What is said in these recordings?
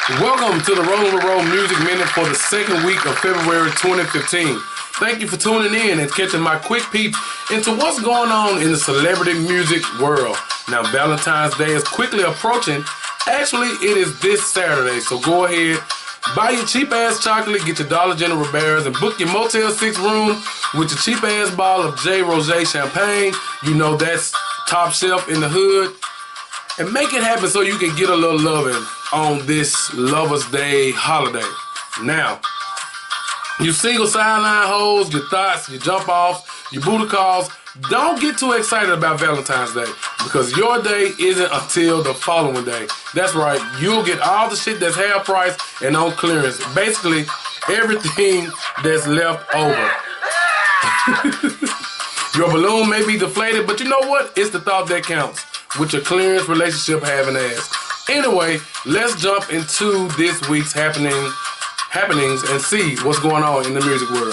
Welcome to the Rollingwithro Music Minute for the second week of February 2015. Thank you for tuning in and catching my quick peep into what's going on in the celebrity music world. Now, Valentine's Day is quickly approaching. Actually, it is this Saturday, so go ahead, buy your cheap-ass chocolate, get your Dollar General bears, and book your Motel 6 room with your cheap-ass bottle of J. Rosé champagne. You know that's top shelf in the hood. And make it happen so you can get a little loving on this Lover's Day holiday. Now, you single sideline hoes, your thoughts, your jump offs, your booty calls, don't get too excited about Valentine's Day because your day isn't until the following day. That's right, you'll get all the shit that's half price and on clearance. Basically, everything that's left over. Your balloon may be deflated, but you know what? It's the thought that counts with your clearance relationship having ass. Anyway, let's jump into this week's happenings and see what's going on in the music world.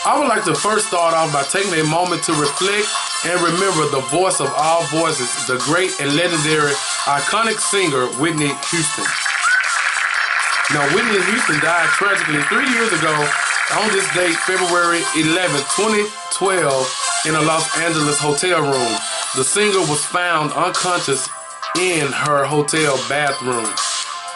I would like to first start off by taking a moment to reflect and remember the voice of all voices, the great and legendary, iconic singer Whitney Houston. Now, Whitney Houston died tragically 3 years ago on this date, February 11, 2012, in a Los Angeles hotel room. The singer was found unconscious in her hotel bathroom.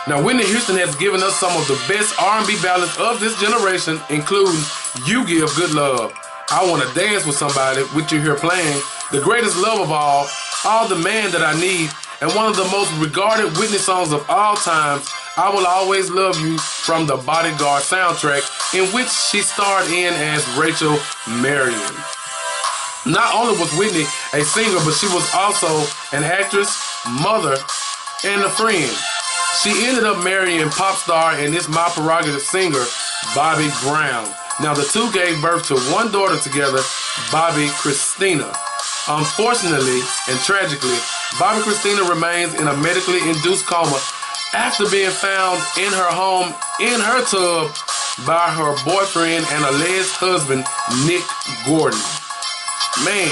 Now, Whitney Houston has given us some of the best R&B ballads of this generation, including You Give Good Love, I Wanna Dance With Somebody, which you hear playing, The Greatest Love of All the Man That I Need, and one of the most regarded Whitney songs of all time, I Will Always Love You, from the Bodyguard soundtrack, in which she starred in as Rachel Marion. Not only was Whitney a singer, but she was also an actress, mother, and a friend. She ended up marrying pop star and It's My Prerogative singer, Bobby Brown. Now, the two gave birth to one daughter together, Bobbi Kristina. Unfortunately and tragically, Bobbi Kristina remains in a medically induced coma after being found in her home in her tub by her boyfriend and alleged husband, Nick Gordon. Man,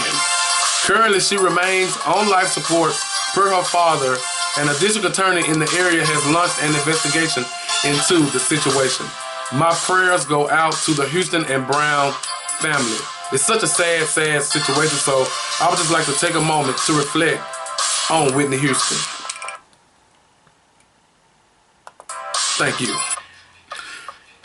currently she remains on life support per her father, and a district attorney in the area has launched an investigation into the situation. My prayers go out to the Houston and Brown family. It's such a sad, sad situation, so I would just like to take a moment to reflect on Whitney Houston. Thank you.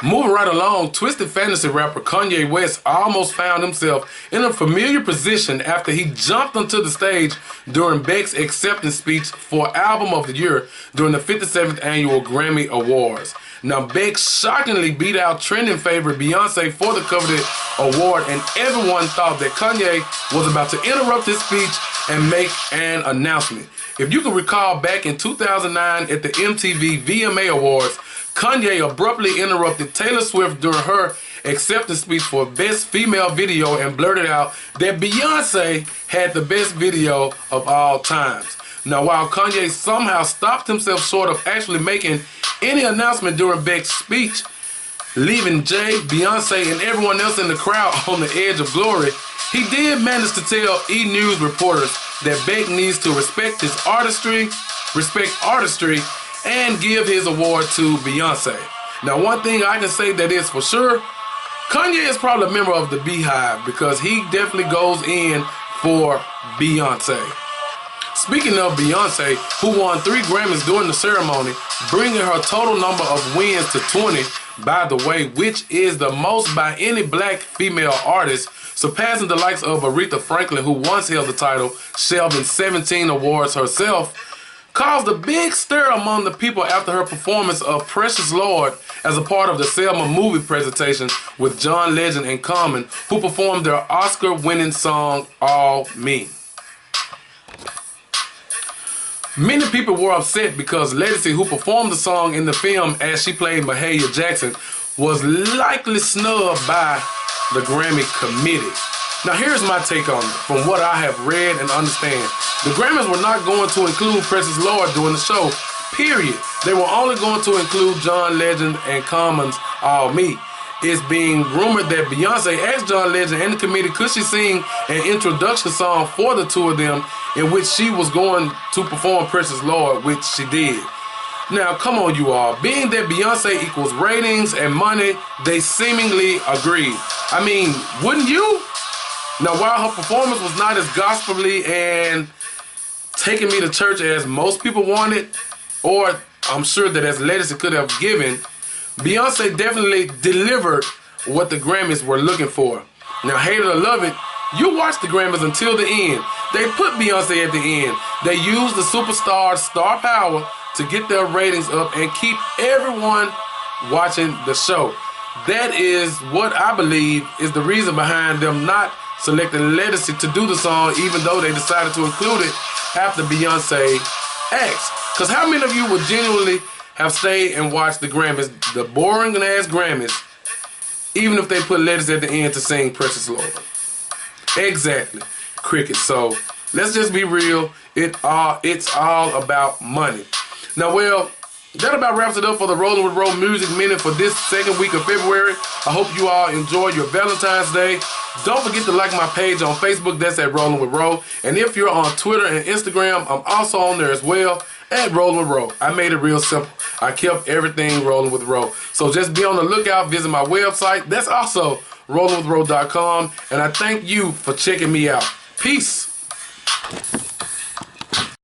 Moving right along, twisted fantasy rapper Kanye West almost found himself in a familiar position after he jumped onto the stage during Beck's acceptance speech for Album of the Year during the 57th Annual Grammy Awards. Now, Beck shockingly beat out trending favorite Beyonce for the coveted award, and everyone thought that Kanye was about to interrupt his speech and make an announcement. If you can recall, back in 2009 at the MTV VMA Awards, Kanye abruptly interrupted Taylor Swift during her acceptance speech for Best Female Video and blurted out that Beyonce had the best video of all times. Now, while Kanye somehow stopped himself short of actually making any announcement during Beck's speech, leaving Jay, Beyonce, and everyone else in the crowd on the edge of glory, he did manage to tell E! News reporters that Beck needs to respect artistry, and give his award to Beyonce. Now, one thing I can say that is for sure, Kanye is probably a member of the Beehive because he definitely goes in for Beyonce. Speaking of Beyonce, who won 3 Grammys during the ceremony, bringing her total number of wins to 20, by the way, which is the most by any black female artist, surpassing the likes of Aretha Franklin, who once held the title, shelving 17 awards herself, caused a big stir among the people after her performance of Precious Lord as a part of the Selma movie presentation with John Legend and Common, who performed their Oscar-winning song, All Me. Many people were upset because Ledisi, who performed the song in the film as she played Mahalia Jackson, was likely snubbed by the Grammy committee. Now, here's my take on it from what I have read and understand. The Grammys were not going to include Precious Lord during the show, period. They were only going to include John Legend and Common's All Me. It's being rumored that Beyonce asked John Legend and the committee could she sing an introduction song for the two of them, in which she was going to perform Precious Lord, which she did. Now, come on, you all. Being that Beyonce equals ratings and money, they seemingly agreed. I mean, wouldn't you? Now, while her performance was not as gospelly and taking me to church as most people wanted, or I'm sure that as Ledisi could have given, Beyonce definitely delivered what the Grammys were looking for. Now, hate it or love it, you watch the Grammys until the end. They put Beyonce at the end. They used the superstar star power to get their ratings up and keep everyone watching the show. That is what I believe is the reason behind them not selecting Ledisi to do the song, even though they decided to include it after Beyonce asked. Because how many of you would genuinely have stayed and watched the Grammys, the boring ass Grammys, even if they put Ledisi at the end to sing Precious Lord? Exactly. Cricket. So let's just be real. It's all about money. Now, well, that about wraps it up for the Rolling with Ro Music Minute for this second week of February. I hope you all enjoy your Valentine's Day. Don't forget to like my page on Facebook. That's at Rolling with Ro. And if you're on Twitter and Instagram, I'm also on there as well at Rolling with Ro. I made it real simple. I kept everything Rolling with Ro. So just be on the lookout. Visit my website. That's also rollingwithro.com. And I thank you for checking me out. Peace.